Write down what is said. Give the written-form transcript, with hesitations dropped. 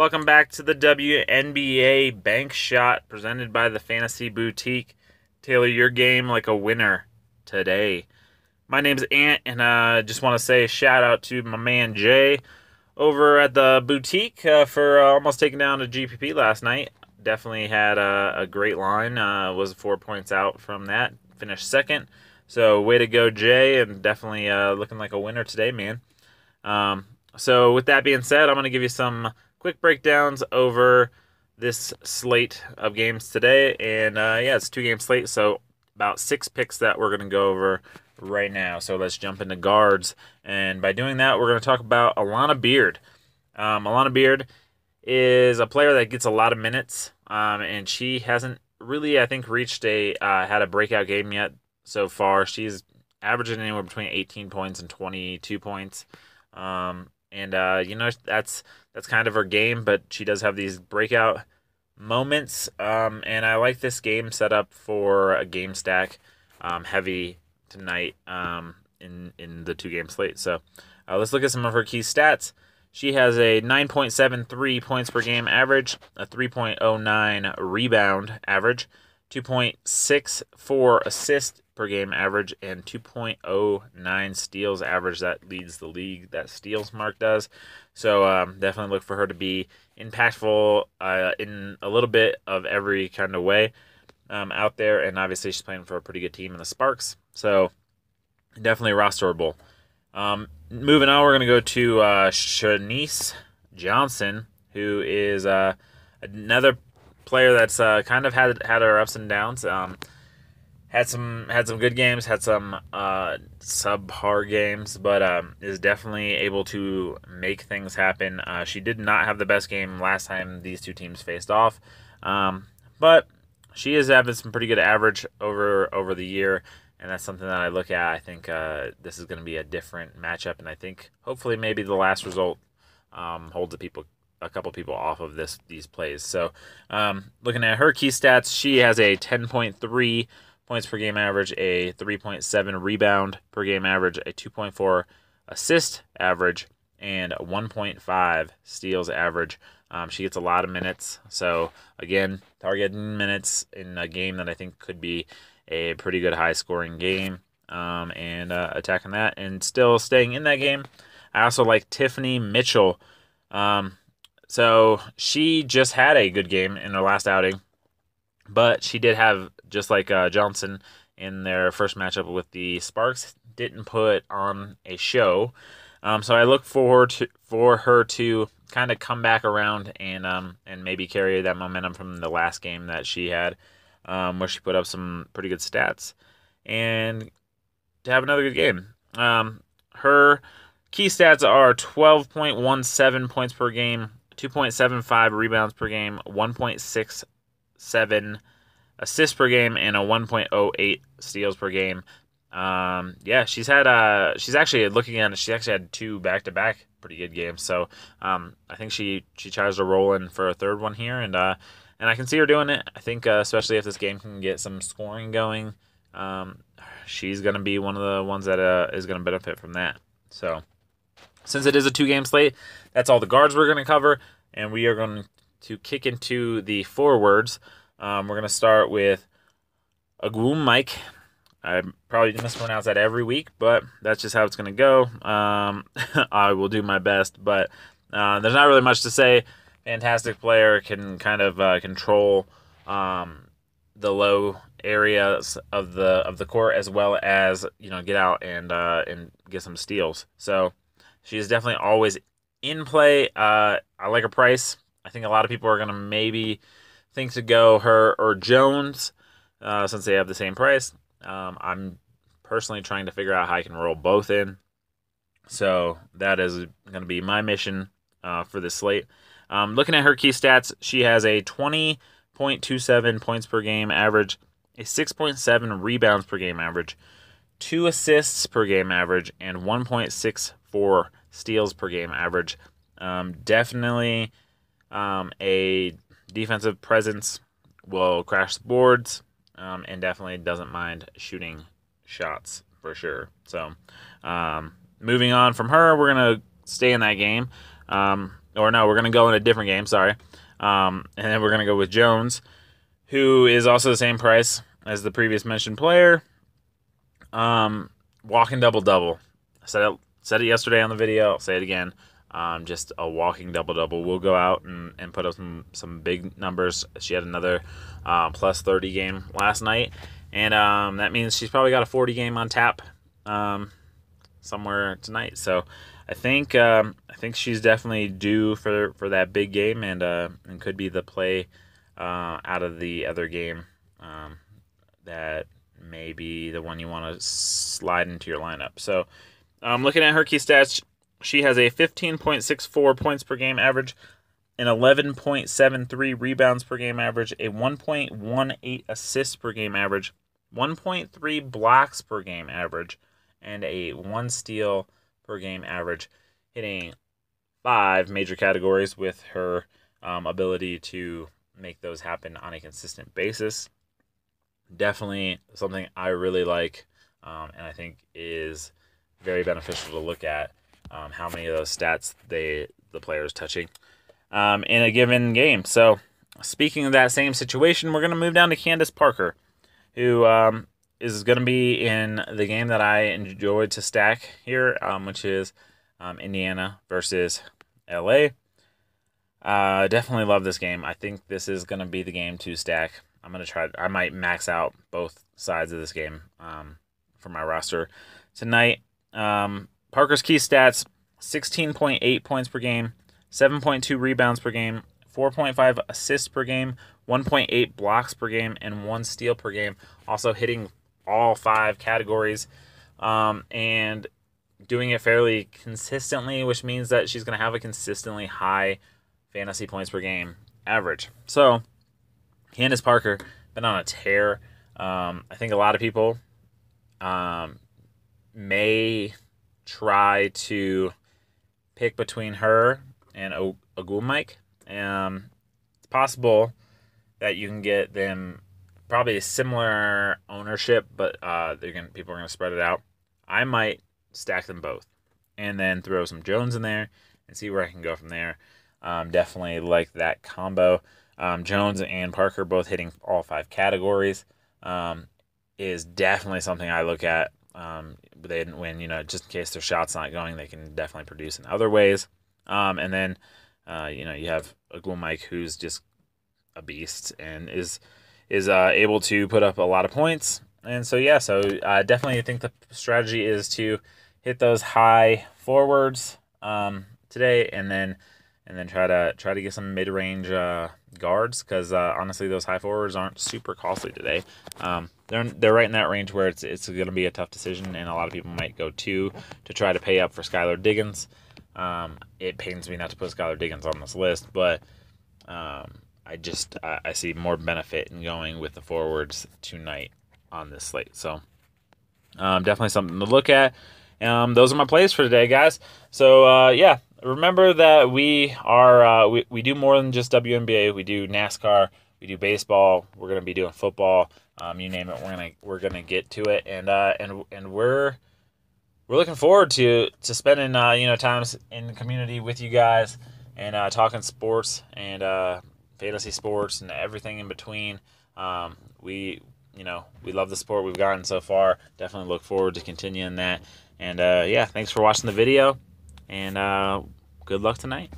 welcome back to the WNBA Bank Shot presented by the Fantasy Boutique. Tailor your game like a winner today. My name's Ant, and I just want to say a shout out to my man Jay over at the boutique for almost taking down a GPP last night. Definitely had a great line. Was 4 points out from that. Finished second. So way to go, Jay, and definitely looking like a winner today, man. So with that being said, I'm going to give you some quick breakdowns over this slate of games today. And it's a 2-game slate, so about 6 picks that we're going to go over right now. So let's jump into guards. And by doing that, we're going to talk about Alana Beard. Alana Beard is a player that gets a lot of minutes, and she hasn't really, I think, reached had a breakout game yet so far. She's averaging anywhere between 18 points and 22 points. That's kind of her game, but she does have these breakout moments. And I like this game set up for a game stack heavy tonight in the 2-game slate. So let's look at some of her key stats. She has a 9.73 points per game average, a 3.09 rebound average, 2.64 assists per game average, and 2.09 steals average. That leads the league, that steals mark does. So definitely look for her to be impactful in a little bit of every kind of way out there. And obviously she's playing for a pretty good team in the Sparks. So definitely rosterable. Moving on, we're going to go to Shanice Johnson, who is another player that's kind of had her ups and downs. Had some good games, had some subpar games, but is definitely able to make things happen. She did not have the best game last time these two teams faced off, but she is having some pretty good average over the year, and that's something that I look at. I think this is going to be a different matchup, and I think hopefully maybe the last result holds a couple people off of these plays. So looking at her key stats, she has a 10.3 points per game average, a 3.7 rebound per game average, a 2.4 assist average, and a 1.5 steals average. She gets a lot of minutes. So again, targeting minutes in a game that I think could be a pretty good high-scoring game, and attacking that and still staying in that game. I also like Tiffany Mitchell. So she just had a good game in her last outing, but she did have, just like Johnson in their first matchup with the Sparks, didn't put on a show. So I look forward for her to kind of come back around and maybe carry that momentum from the last game that she had, where she put up some pretty good stats, and to have another good game. Her key stats are 12.17 points per game, 2.75 rebounds per game, 1.67 assists per game, and a 1.08 steals per game. She's actually looking at it. She actually had 2 back-to-back pretty good games. So I think she tries to roll in for a third one here, and I can see her doing it. I think especially if this game can get some scoring going, she's going to be one of the ones that is going to benefit from that. So since it is a 2-game slate, that's all the guards we're going to cover, and we are going to kick into the forwards. We're going to start with Wnba. I probably mispronounce that every week, but that's just how it's going to go. I will do my best, but there's not really much to say. Fantastic player, can kind of control the low areas of the court, as well as get out and get some steals. So she is definitely always in play. I like her price. I think a lot of people are going to maybe think to go her or Jones since they have the same price. I'm personally trying to figure out how I can roll both in. So that is going to be my mission for this slate. Looking at her key stats, she has a 20.27 points per game average, a 6.7 rebounds per game average, 2 assists per game average, and 1.64 steals per game average. Definitely a defensive presence, will crash the boards, and definitely doesn't mind shooting shots for sure. So moving on from her, we're going to stay in that game. or no, we're going to go in a different game, sorry. And then we're going to go with Jones, who is also the same price as the previous mentioned player. Walking double-double. I said it yesterday on the video. I'll say it again. Just a walking double-double. We'll go out and put up some big numbers. She had another plus 30 game last night. And that means she's probably got a 40 game on tap somewhere tonight. So I think she's definitely due for that big game and could be the play out of the other game that may be the one you want to slide into your lineup. So looking at her key stats, she has a 15.64 points per game average, an 11.73 rebounds per game average, a 1.18 assists per game average, 1.3 blocks per game average, and a 1 steal per game average, hitting 5 major categories with her ability to make those happen on a consistent basis. Definitely something I really like, and I think is very beneficial to look at how many of those stats the player is touching in a given game. So speaking of that same situation, we're going to move down to Candace Parker, who is going to be in the game that I enjoyed to stack here, which is Indiana versus LA. Definitely love this game. I think this is going to be the game to stack. I'm going to try. I might max out both sides of this game for my roster tonight. Parker's key stats: 16.8 points per game, 7.2 rebounds per game, 4.5 assists per game, 1.8 blocks per game, and 1 steal per game. Also hitting all 5 categories and doing it fairly consistently, which means that she's going to have a consistently high fantasy points per game average. So Candace Parker been on a tear. I think a lot of people may try to pick between her and Wnba. It's possible that you can get them probably a similar ownership, but people are gonna spread it out. I might stack them both and then throw some Jones in there and see where I can go from there. Definitely like that combo. Jones and Parker both hitting all 5 categories is definitely something I look at. They didn't win, just in case their shot's not going, they can definitely produce in other ways. And then, you have Wnba, who's just a beast and is able to put up a lot of points. And so, I definitely think the strategy is to hit those high forwards today, and then try to get some mid-range guards, because honestly, those high forwards aren't super costly today. They're right in that range where it's going to be a tough decision, and a lot of people might go 2 to try to pay up for Skylar Diggins. It pains me not to put Skylar Diggins on this list, but I see more benefit in going with the forwards tonight on this slate. So definitely something to look at. Those are my plays for today, guys. So remember that we are we do more than just WNBA. We do NASCAR, we do baseball. We're gonna be doing football. You name it, we're gonna get to it, and we're looking forward to spending times in the community with you guys and talking sports and fantasy sports and everything in between. We love the sport we've gotten so far. Definitely look forward to continuing that. And thanks for watching the video, and good luck tonight.